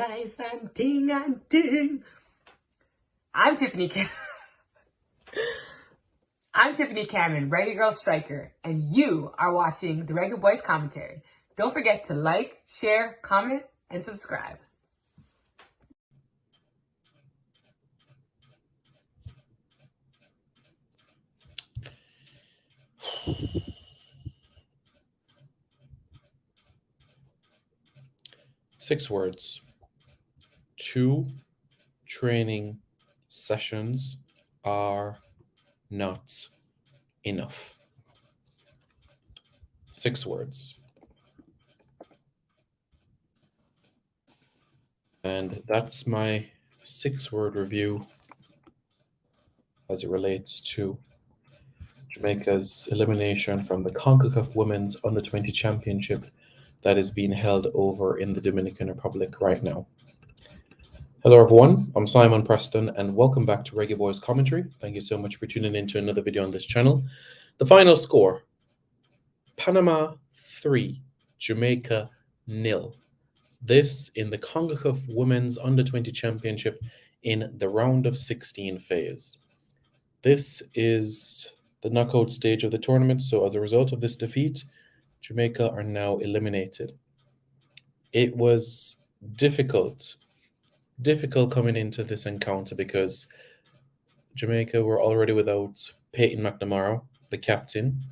slice and ting and ting. I'm Tiffany Cameron, Reggae Girl Striker, and you are watching the Reggae Boys Commentary. Don't forget to like, share, comment, and subscribe. Six words. 2 training sessions are not enough. 6 words. And that's my 6-word review as it relates to Jamaica's elimination from the CONCACAF Women's Under-20 Championship that is being held over in the Dominican Republic right now. Hello everyone, I'm Simon Preston and welcome back to Reggae Boys Commentary. Thank you so much for tuning in to another video on this channel. The final score, Panama 3, Jamaica 0. This in the CONCACAF Women's Under-20 Championship in the round of 16 phase. This is the knockout stage of the tournament, so as a result of this defeat, Jamaica are now eliminated. It was difficult coming into this encounter because Jamaica were already without Peyton McNamara, the captain,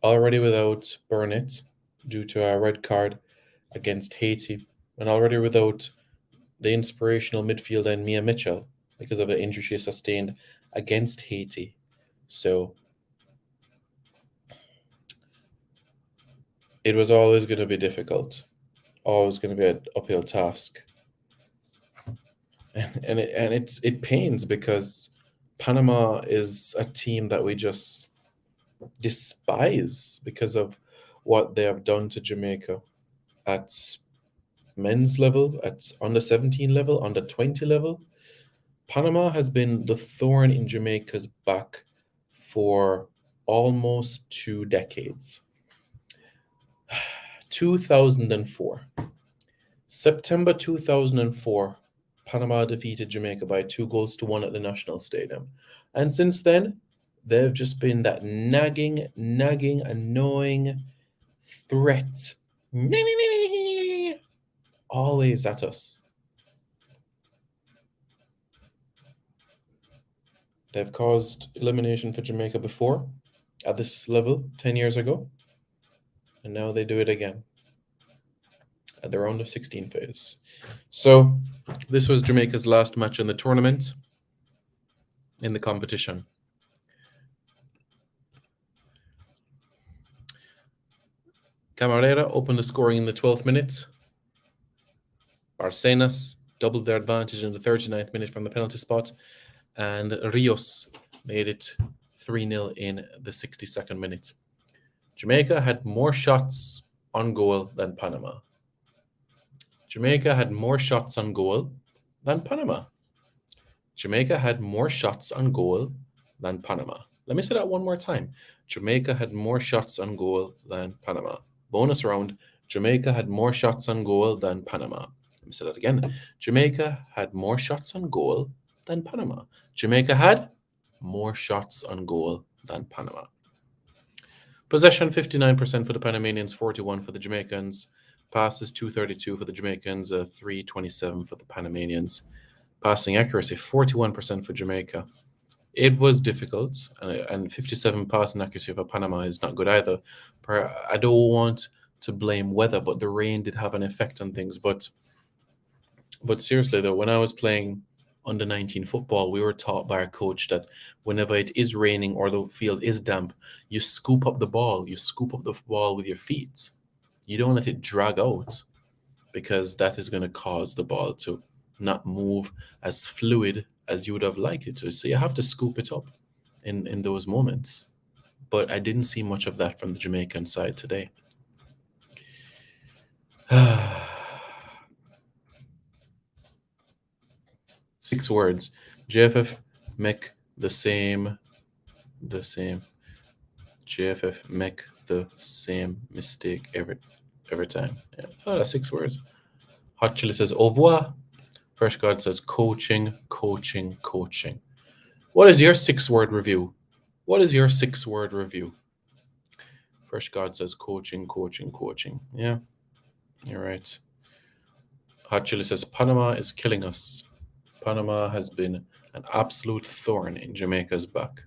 already without Burnett due to a red card against Haiti, and already without the inspirational midfielder Mia Mitchell because of the injury she sustained against Haiti. So it was always going to be difficult, always going to be an uphill task. And it pains because Panama is a team that we just despise because of what they have done to Jamaica at men's level, at under 17 level, under 20 level. Panama has been the thorn in Jamaica's back for almost 2 decades. 2004. September 2004, Panama defeated Jamaica by 2-1 at the National Stadium. And since then, they've just been that nagging, annoying threat. Always at us. They've caused elimination for Jamaica before at this level 10 years ago. And now they do it again at the round of 16 phase. So this was Jamaica's last match in the tournament, in the competition. Camarera opened the scoring in the 12th minute. Barcenas doubled their advantage in the 39th minute from the penalty spot. And Rios made it 3-0 in the 62nd minute. Jamaica had more shots on goal than Panama. Jamaica had more shots on goal than Panama. Jamaica had more shots on goal than Panama. Let me say that one more time. Jamaica had more shots on goal than Panama. Bonus round, Jamaica had more shots on goal than Panama. Let me say that again. Jamaica had more shots on goal than Panama. Jamaica had more shots on goal than Panama. Possession 59% for the Panamanians, 41% for the Jamaicans. Passes 232 for the Jamaicans, 327 for the Panamanians. Passing accuracy 41% for Jamaica. It was difficult, and 57 passing accuracy for Panama is not good either. I don't want to blame weather, but the rain did have an effect on things. But seriously though, when I was playing under 19 football, we were taught by our coach that whenever it is raining or the field is damp, you scoop up the ball. You scoop up the ball with your feet. You don't let it drag out because that is going to cause the ball to not move as fluid as you would have liked it to. So you have to scoop it up in those moments. But I didn't see much of that from the Jamaican side today. 6 words. JFF make the same. JFF make the same mistake every time. Yeah. Oh, that's 6 words. Hot Chili says au revoir. Fresh God says coaching, coaching, coaching. What is your 6-word review? What is your 6-word review? Fresh God says coaching, coaching, coaching. Yeah, you're right. Hot Chili says Panama is killing us. Panama has been an absolute thorn in Jamaica's back.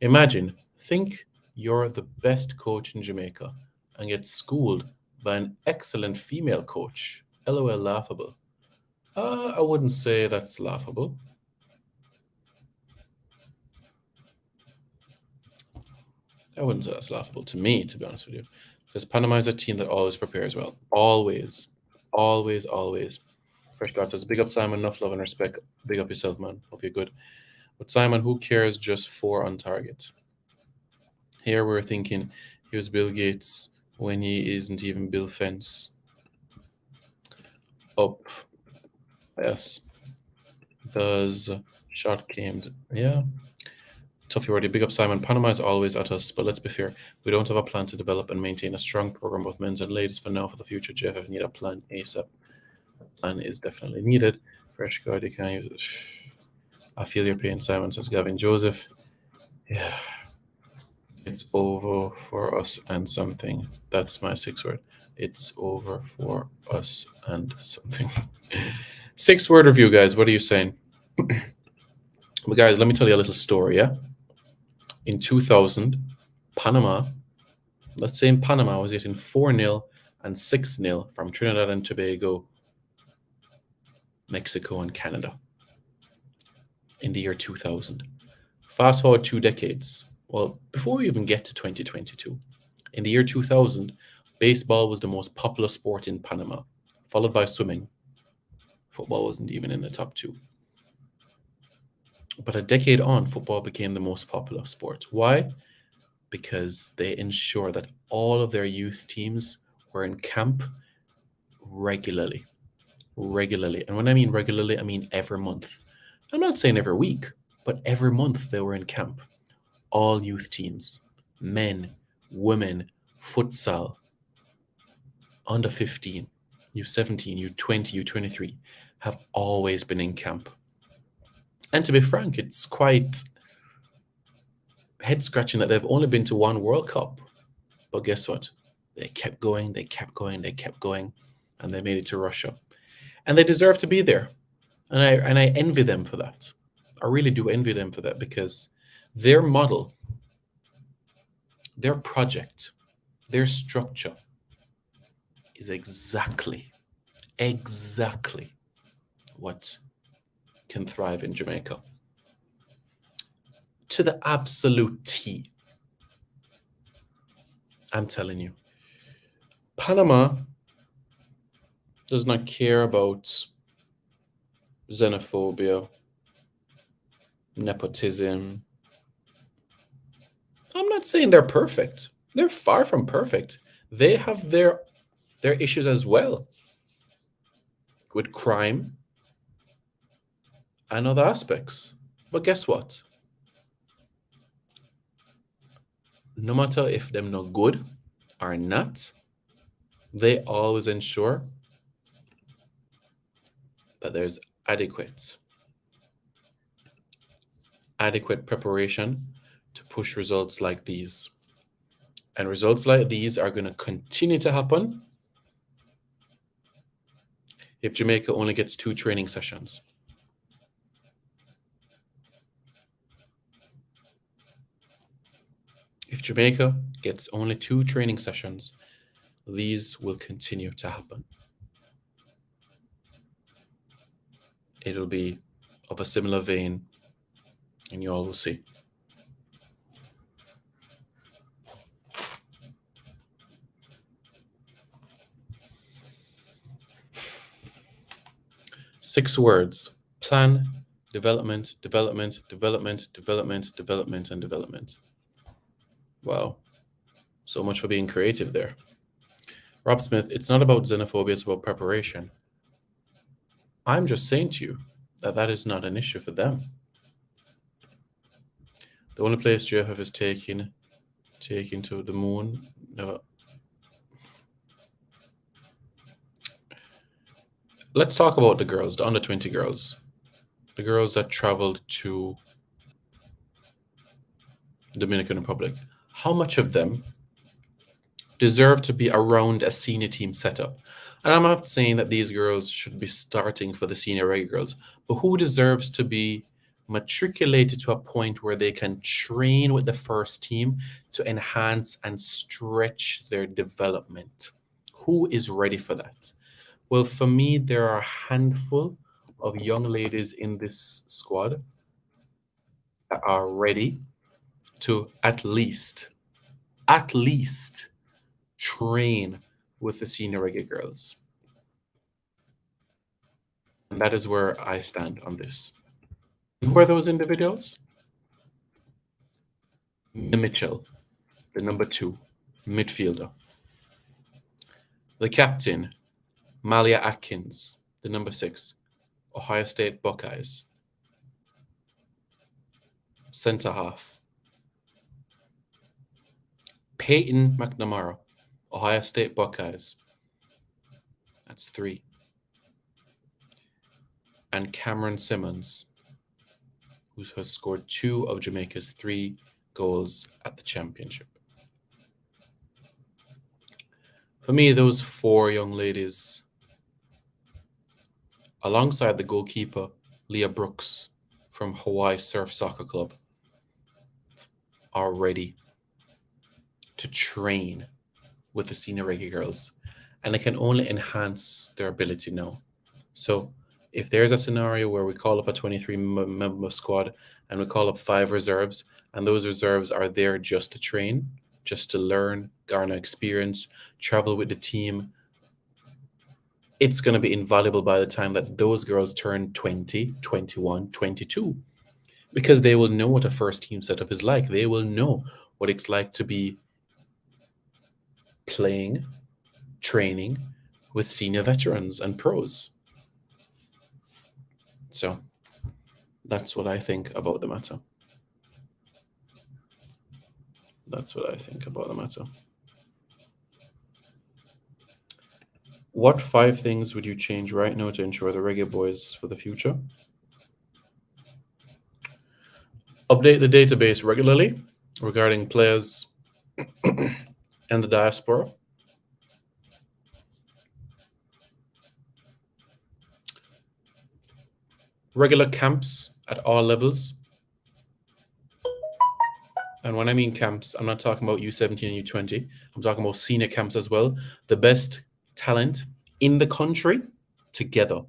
Imagine, think you're the best coach in Jamaica and get schooled by an excellent female coach. LOL laughable. I wouldn't say that's laughable. I wouldn't say that's laughable to me, to be honest with you. Because Panama is a team that always prepares well. Always. Always, always. Fresh God says, big up Simon, enough love and respect. Big up yourself, man. Hope you're good. But Simon, who cares? Just 4 on target. Here we're thinking he was Bill Gates when he isn't even Bill Fence. Up. Yes. Does shot came. Yeah. Tough already. Big up Simon. Panama is always at us, but let's be fair. We don't have a plan to develop and maintain a strong program, both men's and ladies, for now. For the future, JFF need a plan ASAP. Plan is definitely needed. Fresh God, you can't use it. I feel your pain, Simon, says Gavin Joseph. Yeah. It's over for us and something. That's my 6-word. It's over for us and something. 6-word review, guys. What are you saying? But guys, let me tell you a little story, yeah? In 2000, Panama, let's say in Panama, was getting 4-0 and 6-0 from Trinidad and Tobago, Mexico, and Canada in the year 2000. Fast forward 2 decades. Well, before we even get to 2022, in the year 2000, baseball was the most popular sport in Panama, followed by swimming. Football wasn't even in the top 2. But a decade on, football became the most popular sport. Why? Because they ensure that all of their youth teams were in camp regularly. Regularly. And when I mean regularly, I mean every month. I'm not saying every week, but every month they were in camp. All youth teams, men, women, futsal, under 15, U17, U20, U23, have always been in camp. And to be frank, it's quite head-scratching that they've only been to 1 World Cup. But guess what? They kept going, they kept going, they kept going, and they made it to Russia. And they deserve to be there. And I envy them for that. I really do envy them for that, because their model, their project, their structure is exactly what can thrive in Jamaica. To the absolute T. I'm telling you. Panama does not care about xenophobia, nepotism. I'm not saying they're perfect. They're far from perfect. They have their issues as well with crime and other aspects. But guess what? No matter if them no good or not, they always ensure that there's adequate preparation to push results like these. And results like these are going to continue to happen if Jamaica only gets 2 training sessions. If Jamaica gets only 2 training sessions, these will continue to happen. It'll be of a similar vein, and you all will see. Six words: plan, development, development, development, development, development, and development. Wow. So much for being creative there. Rob Smith, it's not about xenophobia, it's about preparation. I'm just saying to you that that is not an issue for them. The only place JFF is taking to the moon. No. Let's talk about the girls, the under 20 girls, the girls that traveled to Dominican Republic. How much of them deserve to be around a senior team setup? And I'm not saying that these girls should be starting for the senior reggae girls, but who deserves to be matriculated to a point where they can train with the first team to enhance and stretch their development? Who is ready for that? Well, for me, there are a handful of young ladies in this squad that are ready to at least train with the senior reggae girls. And that is where I stand on this. Who are those individuals? Mitchell, the number 2 midfielder. The captain, Malia Atkins, the number 6, Ohio State Buckeyes. Centre half, Peyton McNamara, Ohio State Buckeyes. That's 3. And Cameron Simmons, who has scored 2 of Jamaica's 3 goals at the championship. For me, those 4 young ladies, alongside the goalkeeper, Leah Brooks from Hawaii Surf Soccer Club, are ready to train with the senior reggae girls. And it can only enhance their ability now. So if there's a scenario where we call up a 23-member squad and we call up 5 reserves, and those reserves are there just to train, just to learn, garner experience, travel with the team, it's going to be invaluable by the time that those girls turn 20, 21, 22, because they will know what a first team setup is like. They will know what it's like to be playing, training with senior veterans and pros. So that's what I think about the matter. That's what I think about the matter. What 5 things would you change right now to ensure the Reggae Boys for the future? Update the database regularly regarding players and the diaspora. Regular camps at all levels. And when I mean camps, I'm not talking about U17 and U20. I'm talking about senior camps as well. The best talent in the country together.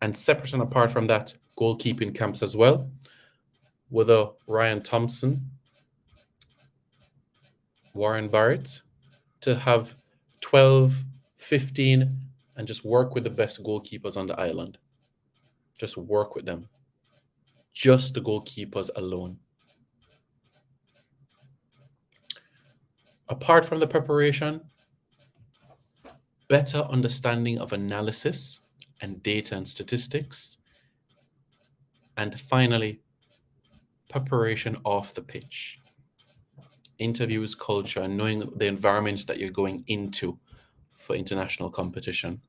And separate and apart from that, goalkeeping camps as well. Whether Ryan Thompson, Warren Barrett, to have 12, 15, and just work with the best goalkeepers on the island. Just work with them. Just the goalkeepers alone. Apart from the preparation, better understanding of analysis and data and statistics. And finally, preparation off the pitch. Interviews, culture, and knowing the environments that you're going into for international competition.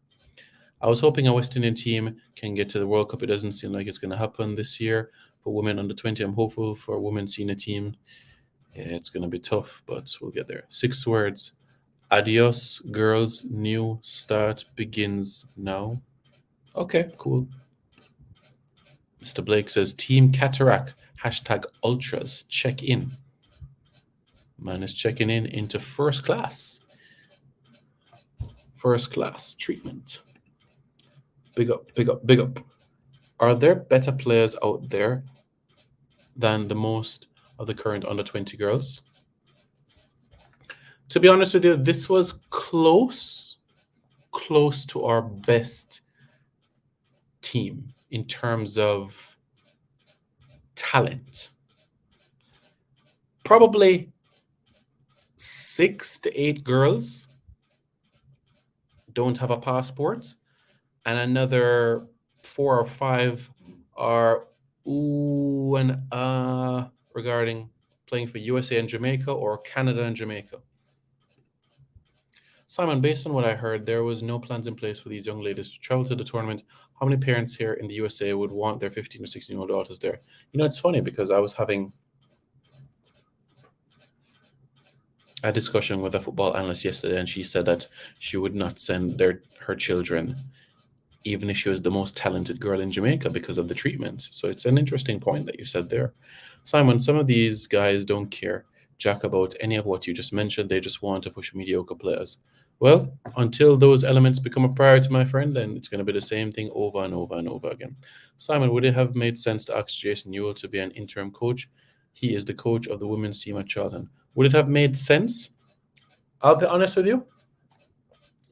I was hoping a West Indian team can get to the World Cup. It doesn't seem like it's going to happen this year. For women under 20, I'm hopeful. For a women's senior team, yeah, it's going to be tough, but we'll get there. 6 words. Adios, girls. New start begins now. Okay, cool. Mr. Blake says, Team Cataract, #Ultras, check in. Man is checking in into first class. First class treatment. Big up, big up, big up. Are there better players out there than the most of the current under 20 girls? To be honest with you, this was close to our best team in terms of talent. Probably 6 to 8 girls don't have a passport, and another 4 or 5 are regarding playing for USA and Jamaica or Canada and Jamaica. Simon, based on what I heard, there was no plans in place for these young ladies to travel to the tournament. How many parents here in the USA would want their 15 or 16-year-old daughters there? You know, it's funny because I was having a discussion with a football analyst yesterday, and she said that she would not send her children, even if she was the most talented girl in Jamaica, because of the treatment. So it's an interesting point that you said there. Simon, some of these guys don't care, Jack, about any of what you just mentioned. They just want to push mediocre players. Well, until those elements become a priority, my friend, then it's going to be the same thing over and over and over again. Simon, would it have made sense to ask Jason Newell to be an interim coach? He is the coach of the women's team at Charlton. Would it have made sense? I'll be honest with you.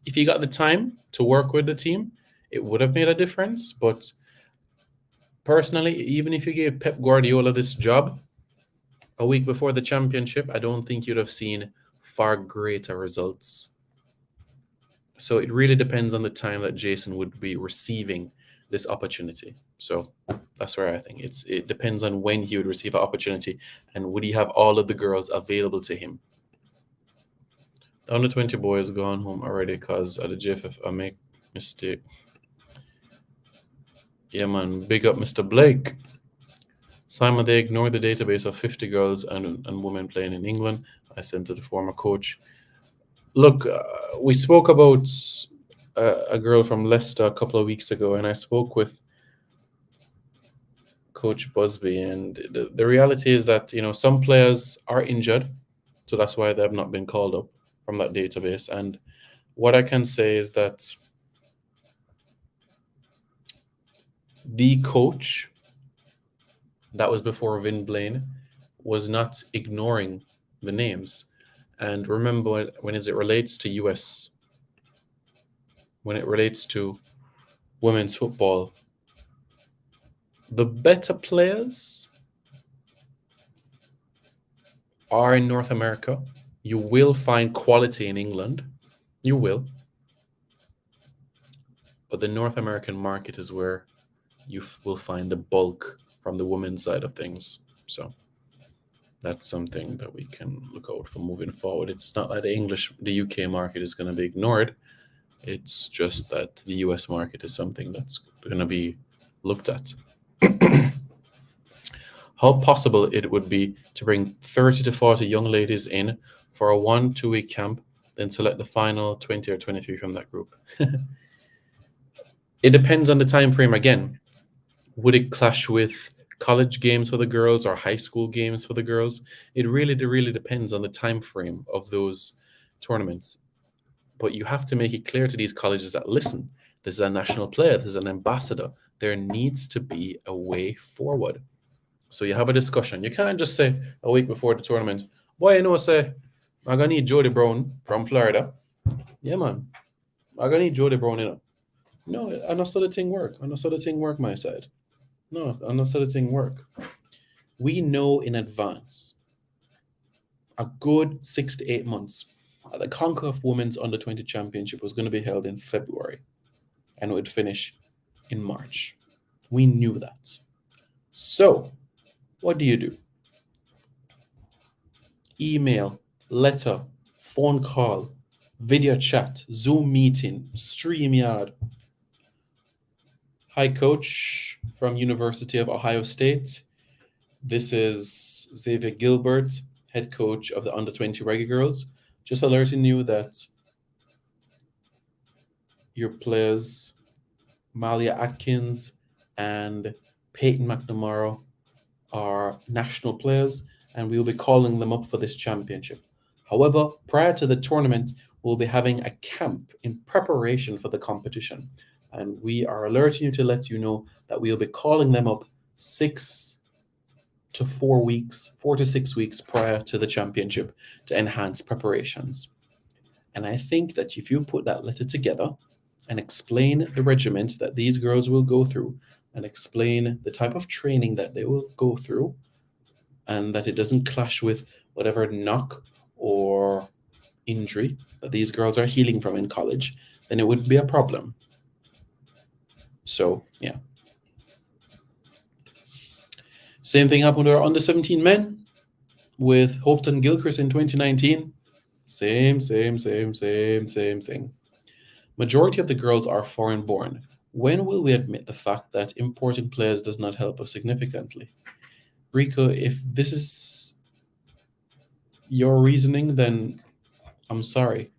If he got the time to work with the team, it would have made a difference. But personally, even if you gave Pep Guardiola this job a week before the championship, I don't think you'd have seen far greater results. So it really depends on the time that Jason would be receiving this opportunity. So that's where I think it depends on when he would receive an opportunity and would he have all of the girls available to him. The under 20 boys gone home already because at the JFF I make mistake. Yeah, man, big up Mr. Blake. Simon, they ignored the database of 50 girls and women playing in England. I sent to the former coach. Look, we spoke about a girl from Leicester a couple of weeks ago, and I spoke with Coach Busby, and the reality is that, you know, some players are injured, so that's why they have not been called up from that database. And what I can say is that the coach that was before Vin Blaine was not ignoring the names. And remember, when it relates to US, when it relates to women's football, the better players are in North America. You will find quality in England. You will. But the North American market is where you will find the bulk from the women's side of things. So that's something that we can look out for moving forward. It's not that the UK market is going to be ignored. It's just that the US market is something that's going to be looked at. How possible it would be to bring 30 to 40 young ladies in for a 1-2 week camp, then select the final 20 or 23 from that group. It depends on the time frame again. Would it clash with college games for the girls or high school games for the girls? It really depends on the time frame of those tournaments. But you have to make it clear to these colleges that, listen, this is a national player, this is an ambassador. There needs to be a way forward. So you have a discussion. You can't just say a week before the tournament, boy, you know, say, I'm going to need Jody Brown from Florida. Yeah, man. I'm going to need Jody Brown, you know. No, I'm not so the thing work. I'm not so the thing work my side. No, I'm not so the thing work. We know in advance, a good 6 to 8 months, the CONCACAF Women's Under 20 Championship was going to be held in February and it would finish in March. We knew that. So, what do? Email, letter, phone call, video chat, Zoom meeting, StreamYard. Hi, Coach from University of Ohio State. This is Xavier Gilbert, head coach of the Under 20 Reggae Girls. Just alerting you that your players, Malia Atkins and Peyton McNamara, are national players, and we'll be calling them up for this championship. However, prior to the tournament, we'll be having a camp in preparation for the competition. And we are alerting you to let you know that we'll be calling them up 4 to 6 weeks prior to the championship to enhance preparations. And I think that if you put that letter together and explain the regiment that these girls will go through and explain the type of training that they will go through and that it doesn't clash with whatever knock or injury that these girls are healing from in college, then it wouldn't be a problem. So, yeah. Same thing happened to our under 17 men with Hopton Gilchrist in 2019. Same thing. Majority of the girls are foreign born. When will we admit the fact that importing players does not help us significantly? Rico, if this is your reasoning, then I'm sorry.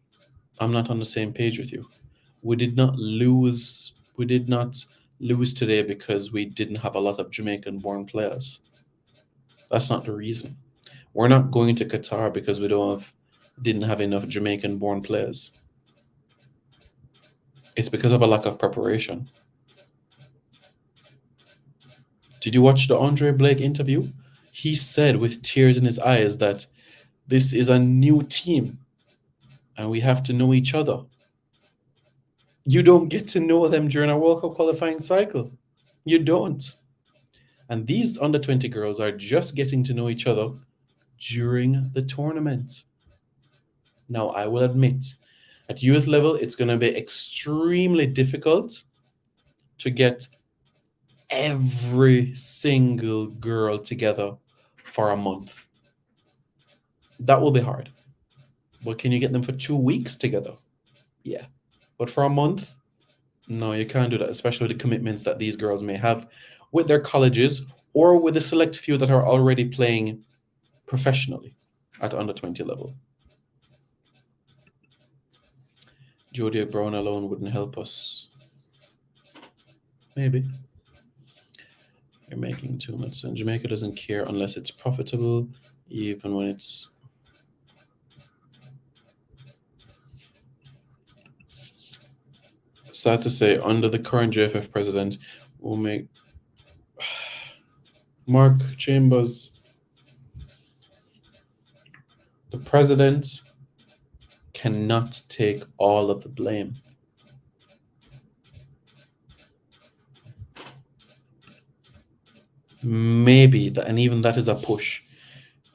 I'm not on the same page with you. We did not lose today because we didn't have a lot of Jamaican born players. That's not the reason. We're not going to Qatar because we didn't have enough Jamaican born players. It's because of a lack of preparation. Did you watch the Andre Blake interview? He said with tears in his eyes that this is a new team and we have to know each other. You don't get to know them during a World Cup qualifying cycle. You don't. And these under 20 girls are just getting to know each other during the tournament. Now, I will admit, at youth level, it's going to be extremely difficult to get every single girl together for a month. That will be hard. But can you get them for 2 weeks together? Yeah. But for a month, no, you can't do that, especially the commitments that these girls may have with their colleges or with the select few that are already playing professionally at under 20 level. Jodie Brown alone wouldn't help us. Maybe. You're making too much sense. Jamaica doesn't care unless it's profitable, even when it's... Sad to say, under the current JFF president, will make... Mark Chambers, the president cannot take all of the blame. Maybe, and even that is a push.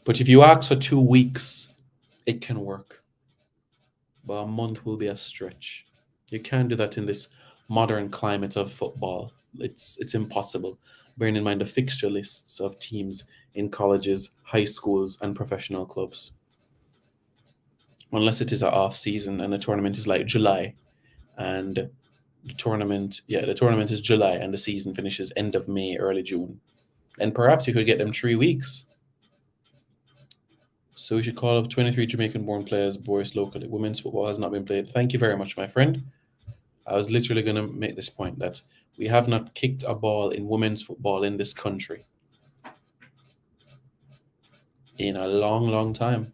But if you ask for 2 weeks, it can work. But a month will be a stretch. You can't do that in this modern climate of football. It's impossible. Bearing in mind the fixture lists of teams in colleges, high schools, and professional clubs. Unless it is an off season and the tournament is like July, and the tournament is July and the season finishes end of May, early June. And perhaps you could get them 3 weeks. So we should call up 23 Jamaican-born players, boys locally. Women's football has not been played. Thank you very much, my friend. I was literally going to make this point that we have not kicked a ball in women's football in this country in a long, long time.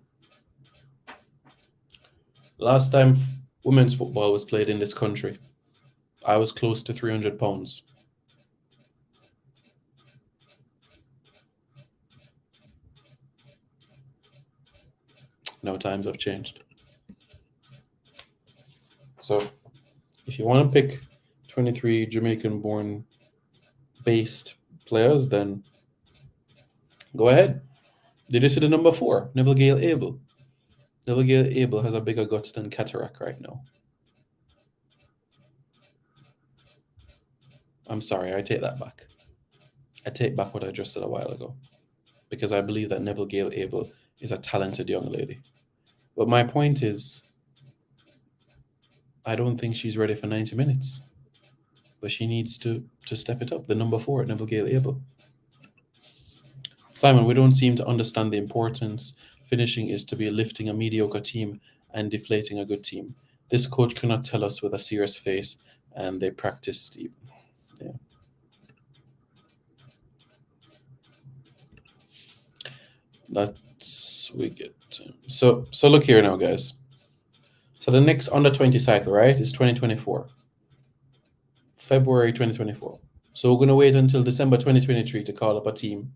Last time women's football was played in this country, I was close to 300 pounds. No, times have changed. So if you want to pick 23 Jamaican-born based players, then go ahead. Did you see the number 4, Neville Gale Abel? Neville Gale Abel has a bigger gut than Cataract right now. I'm sorry, I take that back. I take back what I just said a while ago, because I believe that Neville Gale Abel is a talented young lady. But my point is, I don't think she's ready for 90 minutes. But she needs to step it up. The number 4, Neville Gale Abel. Simon, we don't seem to understand the importance. Finishing is to be lifting a mediocre team and deflating a good team. This coach cannot tell us with a serious face, and they practiced. Yeah. That's we get. So look here now, guys. So the next under 20 cycle, right, is 2024. February 2024. So we're going to wait until December 2023 to call up a team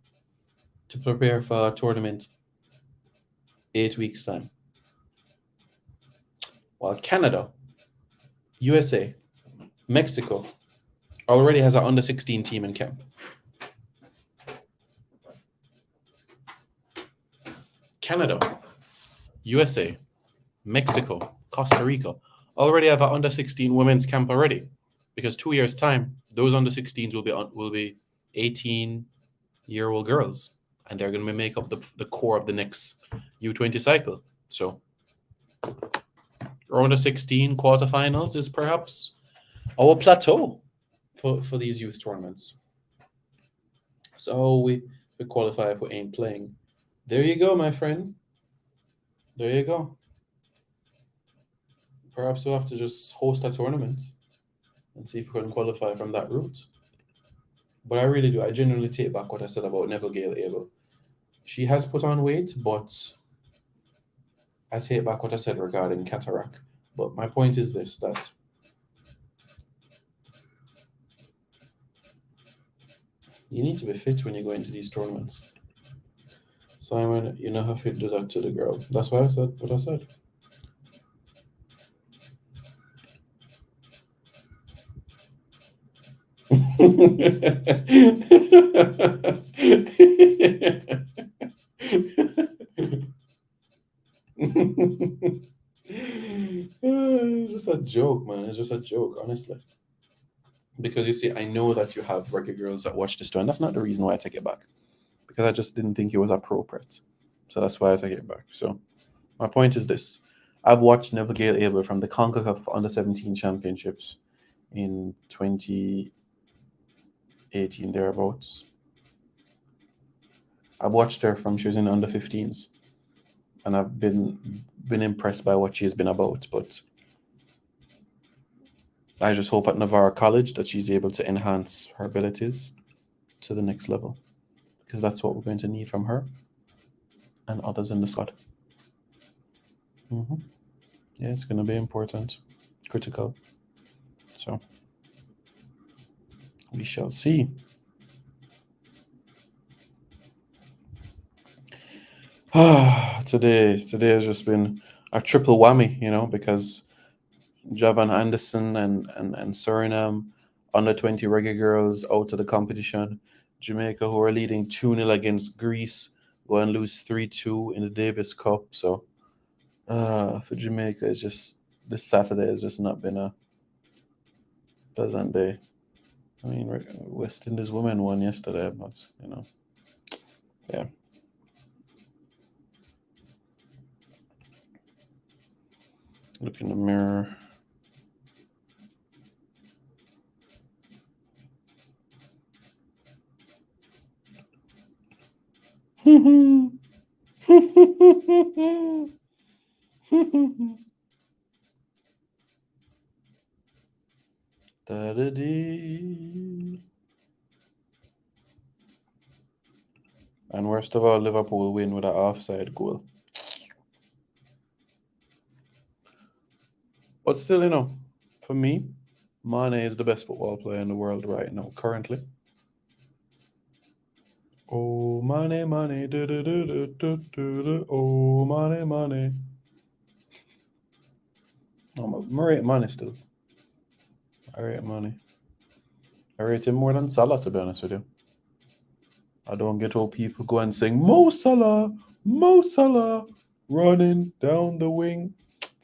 to prepare for a tournament 8 weeks' time. While Canada, USA, Mexico already has an under 16 team in camp. Canada, USA, Mexico, Costa Rica already have an under 16 women's camp already, because 2 years' time, those under 16s will be 18-year-old girls, and they're going to make up the core of the next U20 cycle. So Round of 16 quarterfinals is perhaps our plateau for these youth tournaments. So we qualify if we ain't playing. There you go, my friend. There you go. Perhaps we'll have to just host a tournament and see if we can qualify from that route. But I really do. I genuinely take back what I said about Neville Gale Abel. She has put on weight, but I take back what I said regarding cataract. But my point is this, that you need to be fit when you go into these tournaments. Simon, you know how fit do that to the girl. That's why I said what I said. It's just a joke, man. It's just a joke, honestly. Because you see, I know that you have Reggae girls that watch this too, and that's not the reason why I take it back. Because I just didn't think it was appropriate. So that's why I take it back. So my point is this. I've watched Neville Gale Abel from the CONCACAF Under 17 Championships in 2018, thereabouts. I've watched her from she was in Under 15s. And I've been impressed by what she's been about. But I just hope at Navarra College that she's able to enhance her abilities to the next level. Because that's what we're going to need from her and others in the squad. Yeah, it's going to be important, critical. So we shall see. Today has just been a triple whammy, because Javan Anderson and Suriname, under 20 Reggae girls out of the competition. Jamaica, who are leading 2-0 against Greece, go and lose 3-2 in the Davis Cup. So for Jamaica, it's just this Saturday has just not been a pleasant day. I mean, West Indies women won yesterday, but yeah. Look in the mirror. And worst of all, Liverpool win with an offside goal. But still, for me, Mane is the best football player in the world right now, currently. Oh, Mane, Mane, oh, Mane, Mane. I rate Mane still. I rate Mane. I rate him more than Salah, to be honest with you. I don't get how people go and sing Mo Salah, running down the wing.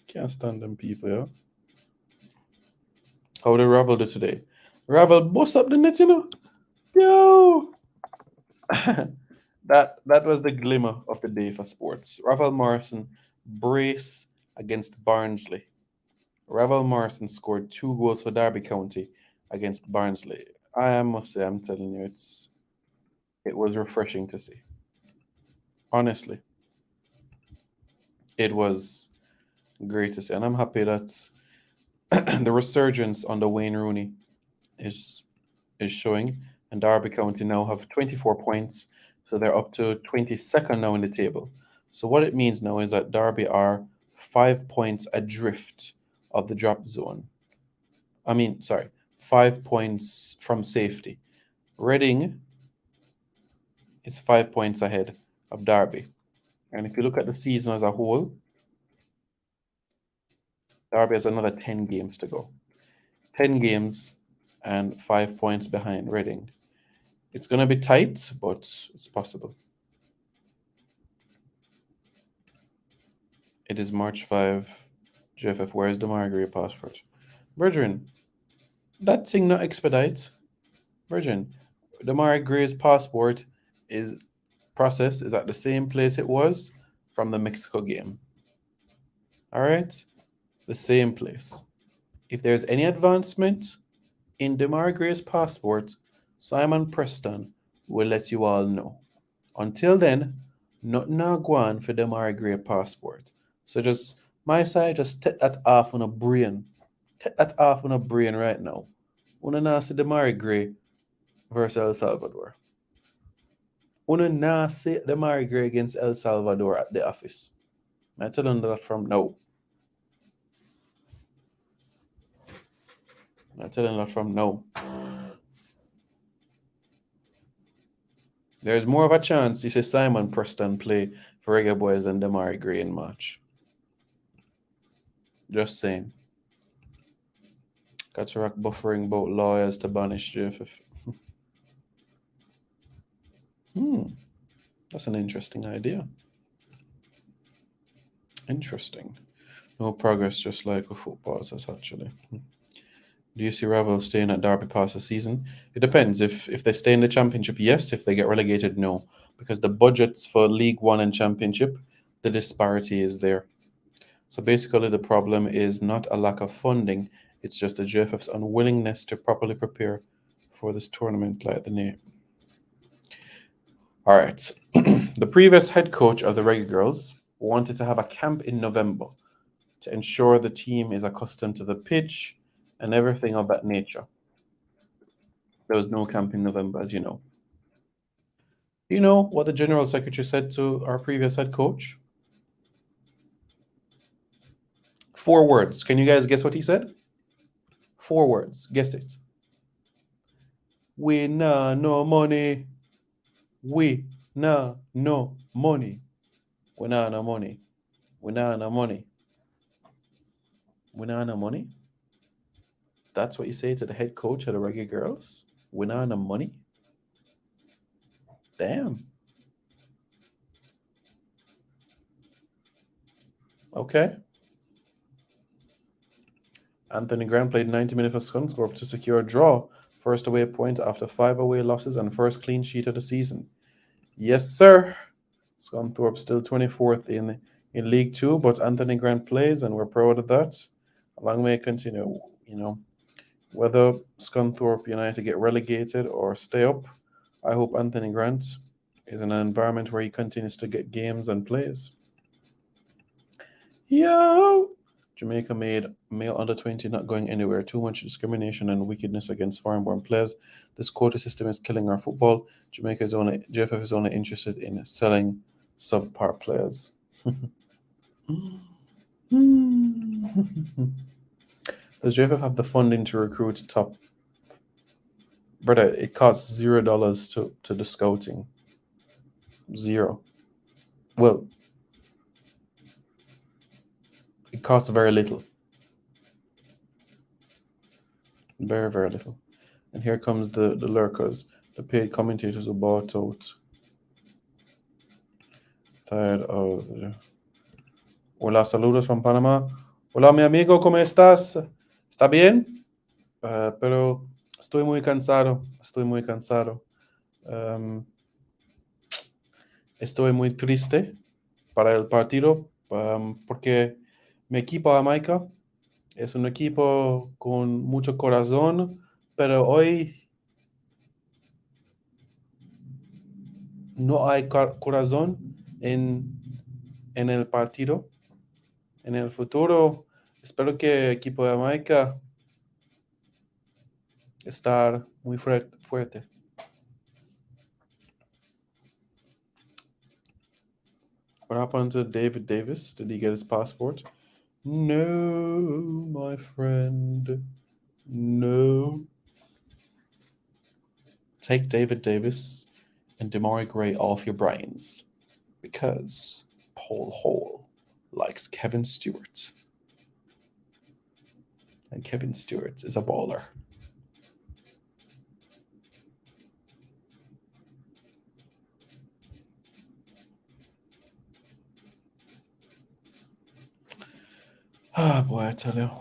Can't stand them people, yeah. How did Ravel do today? Ravel bust up the net, Yo! that was the glimmer of the day for sports. Ravel Morrison brace against Barnsley. Ravel Morrison scored 2 goals for Derby County against Barnsley. I must say, I'm telling you, it was refreshing to see. Honestly. It was great to see. And I'm happy that the resurgence under Wayne Rooney is showing. And Derby County now have 24 points. So they're up to 22nd now in the table. So what it means now is that Derby are 5 points adrift of the drop zone. 5 points from safety. Reading is 5 points ahead of Derby. And if you look at the season as a whole, Derby has another 10 games to go. 10 games and 5 points behind Reading. It's going to be tight, but it's possible. It is March 5. JFF, where's the Margaret passport? Virgin, that thing not expedite. Virgin, the Margaret's passport is at the same place it was from the Mexico game. All right? The same place. If there's any advancement in Demar Gray's passport, Simon Preston will let you all know. Until then, nothing now go on for Demar Gray passport. So just my side, just take that off on a brain. Take that off on a brain right now. Una na see Demar Gray versus El Salvador. Una na see Demar Gray against El Salvador at the office. I tell them that from now. I tell them that from now. There's more of a chance you see Simon Preston play for Reggae Boys than Demar Gray in March. Just saying. Got to rock buffering both lawyers to banish JFF. That's an interesting idea. Interesting. No progress, just like with football, that's actually. Do you see Ravel staying at Derby past the season? It depends. If they stay in the championship, yes. If they get relegated, no. Because the budgets for League One and Championship, the disparity is there. So basically, the problem is not a lack of funding. It's just the JFF's unwillingness to properly prepare for this tournament, like the name. All right. The previous head coach of the Reggae Girlz wanted to have a camp in November to ensure the team is accustomed to the pitch and everything of that nature. There was no camp in November, as you know. Do you know what the General Secretary said to our previous head coach? 4 words. Can you guys guess what he said? 4 words. Guess it. We nah no money. We nah no money. We nah no money. We nah no money. We nah no money. That's what you say to the head coach of the Reggae Girlz? We nah no money. Damn. Okay. Anthony Grant played 90 minutes for Scunthorpe to secure a draw, first away point after 5 away losses and first clean sheet of the season. Yes, sir. Scunthorpe still 24th in League 2, but Anthony Grant plays, and we're proud of that. A long may continue. Whether Scunthorpe United get relegated or stay up, I hope Anthony Grant is in an environment where he continues to get games and plays. Yo! Jamaica made male under 20 not going anywhere. Too much discrimination and wickedness against foreign-born players. This quota system is killing our football. JFF is only interested in selling subpar players. Does JFF have the funding to recruit top? Brother, it costs $0 to the scouting. 0. Well, it costs very little. Very, very little. And here comes the lurkers, the paid commentators who bought out. Tired of... Hola, saludos from Panama. Hola, mi amigo, ¿cómo estás? ¿Está bien? Pero estoy muy cansado. Estoy muy triste para el partido porque mi equipo Jamaica es un equipo con mucho corazón, pero hoy no hay corazón en el partido. En el futuro, espero que el equipo de Jamaica esté muy fuerte. What happened to David Davis? Did he get his passport? No, my friend. No. Take David Davis and Demar Gray off your brains because Paul Hall likes Kevin Stewart. And Kevin Stewart is a baller. Ah, boy, I tell you.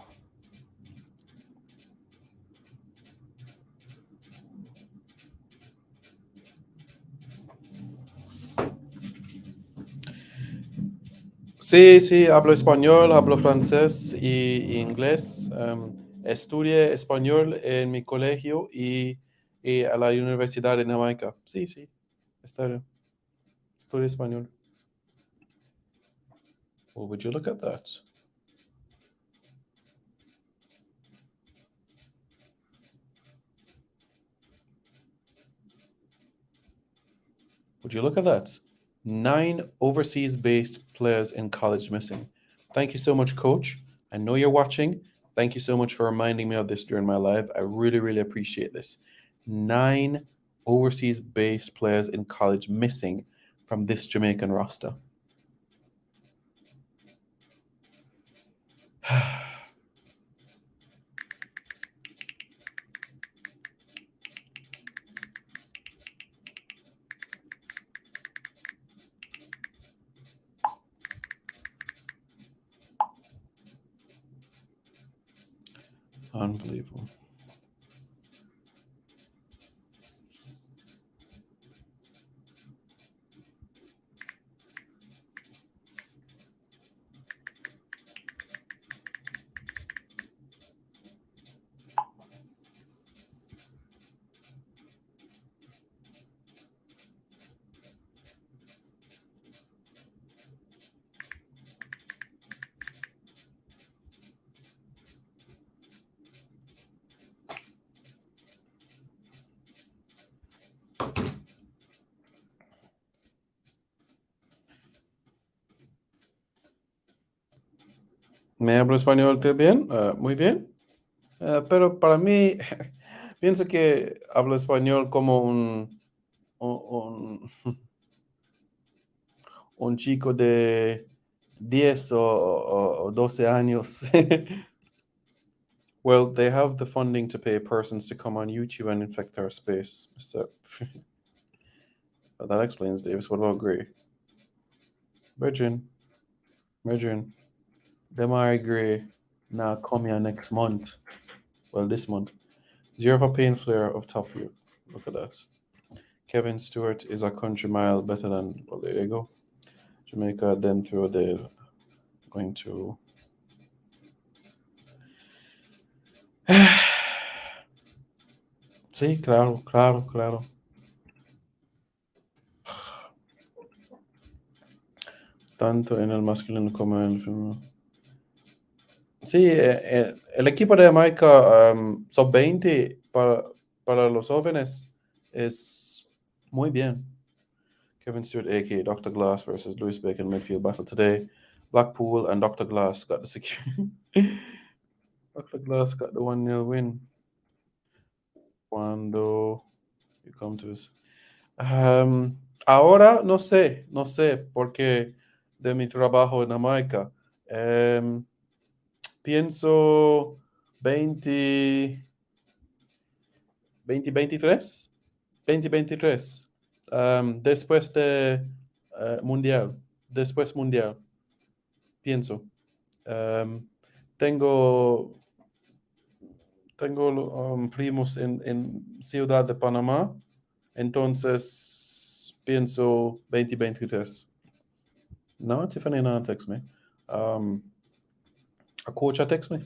Sí, sí, hablo español, hablo francés y inglés. Estudié español en mi colegio y a la Universidad de Jamaica. Sí, sí, estudié español. Well, would you look at that? Would you look at that? 9 overseas based players in college missing. Thank you so much, coach. I know you're watching. Thank you so much for reminding me of this during my live. I really, really appreciate this. 9 overseas based players in college missing from this Jamaican roster. Unbelievable. ¿Me hablo español bien? Muy bien. Pero para mí, pienso que hablo español como un, un chico de 10 o 12 años. Well, they have the funding to pay persons to come on YouTube and infect our space. So that explains, Davis. What about Gray? Virgin. Demari Gray. Now come here next month. Well, this month. Zero for pain flare of top view. Look at that. Kevin Stewart is a country mile better than, well, there you go. Jamaica, then through the going to. Sí, claro, claro, claro. Tanto en el masculino como en el femenino. Sí, el equipo de Jamaica sub-20 para los jóvenes es muy bien. Kevin Stewart, a.k.a. Dr. Glass versus Lewis Bacon midfield battle today. Blackpool and Dr. Glass got the security. Dr. Glass got the 1-0 win. Cuando you come to this. Ahora no sé, porque de mi trabajo en Jamaica. Pienso 2023, 2023, después de Mundial, pienso. Tengo primos en Ciudad de Panamá, entonces pienso 2023. No, Tiffany no text me. A coach text me.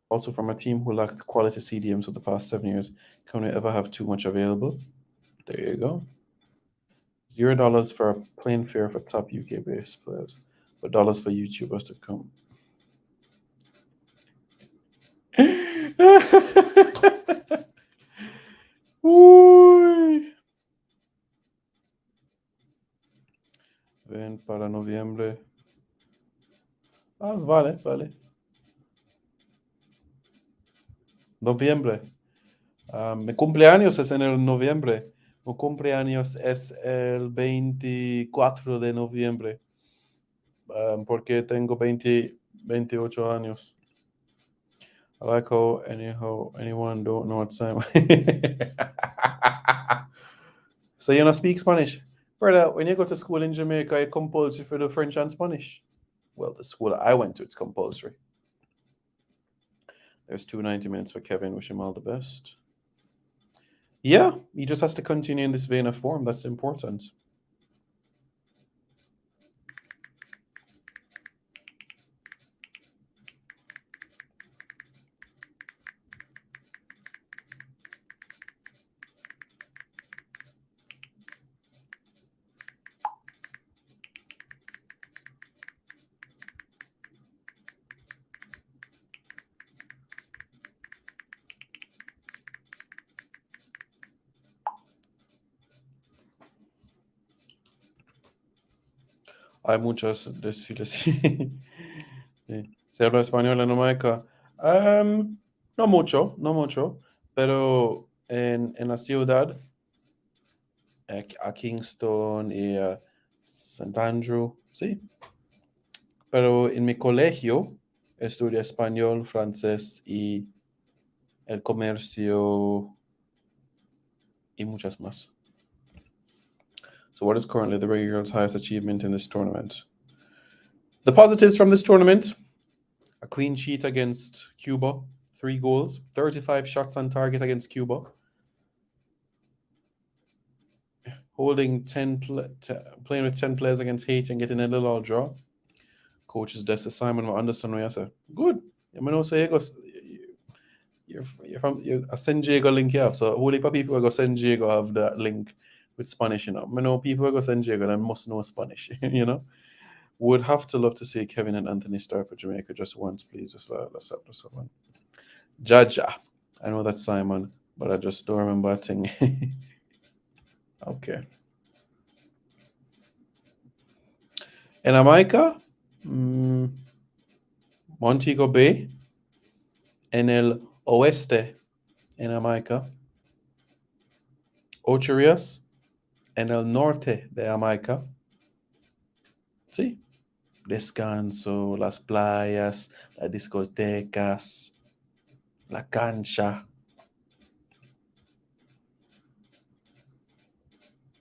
Also from a team who lacked quality CDMs for the past 7 years, can we ever have too much available? There you go. $0 for a plane fare for top UK-based players, but dollars for YouTubers to come. Uy. Ven para noviembre. Ah, vale. Noviembre. Mi cumpleaños es en el noviembre. Mi cumpleaños es el 24 de noviembre. Porque tengo 28 años. I like how anyone don't know what time. So you don't speak Spanish? Brother, when you go to school in Jamaica, it's compulsory for the French and Spanish. Well, the school I went to, it's compulsory. There's 290 minutes for Kevin. Wish him all the best. Yeah, he just has to continue in this vein of form. That's important. Hay muchos desfiles. Sí. ¿Se habla español en Jamaica? No mucho, no mucho, pero en la ciudad, a Kingston y a St. Andrew, sí. Pero en mi colegio estudié español, francés y el comercio y muchas más. So what is currently the Reggae Girls' highest achievement in this tournament? The positives from this tournament: a clean sheet against Cuba, 3 goals, 35 shots on target against Cuba, holding playing with 10 players against Haiti and getting a little all draw. Coach's desk assignment will understand what you say. Good. You know, say you're from a San Diego link you have. So whole heap of people who go San Diego have that link with Spanish, you know. I know people who go San Diego and must know Spanish, you know. Would have to love to see Kevin and Anthony start for Jamaica just once, please. Just let's have this one. Jaja. I know that's Simon, but I just don't remember a thing. Okay. En Jamaica, Montego Bay. En el oeste, en Jamaica. Ocho Rios, en el norte de Jamaica. Sí. Descanso, las playas, las discotecas, la cancha.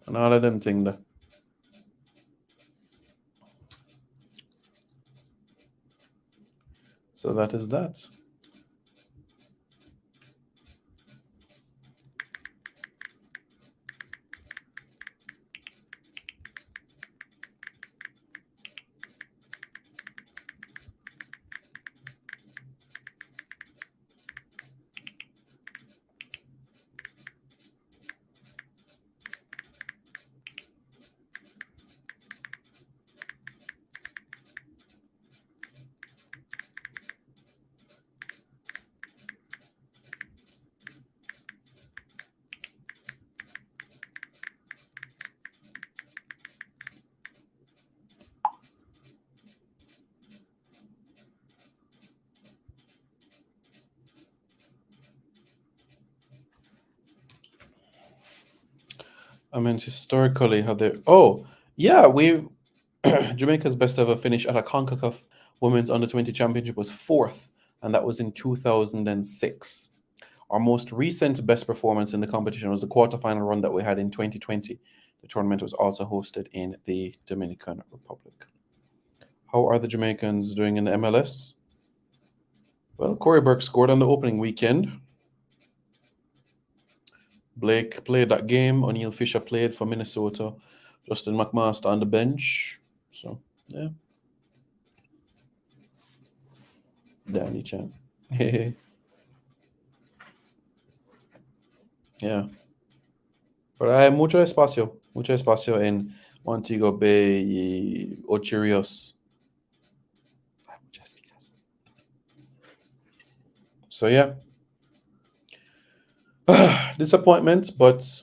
And all of them things there. So that is that. I mean, historically, how they. Oh, yeah, we. Jamaica's best ever finish at a CONCACAF Women's Under-20 Championship was 4th, and that was in 2006. Our most recent best performance in the competition was the quarterfinal run that we had in 2020. The tournament was also hosted in the Dominican Republic. How are the Jamaicans doing in the MLS? Well, Corey Burke scored on the opening weekend. Blake played that game. O'Neal Fisher played for Minnesota. Justin McMaster on the bench. So, yeah. Danny Chan. Yeah. Pero hay mucho espacio en Montego Bay y Ocho Rios. So, yeah. Disappointment, but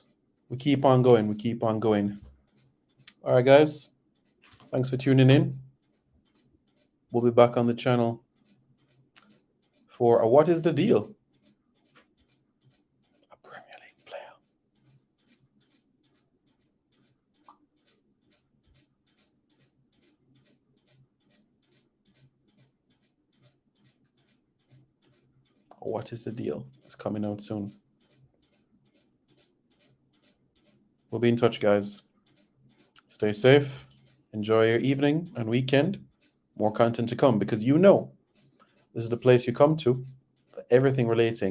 we keep on going. All right, guys. Thanks for tuning in. We'll be back on the channel for a What is the Deal? A Premier League player. What is the Deal? It's coming out soon. We'll be in touch, guys. Stay safe. Enjoy your evening and weekend. More content to come because you know this is the place you come to for everything relating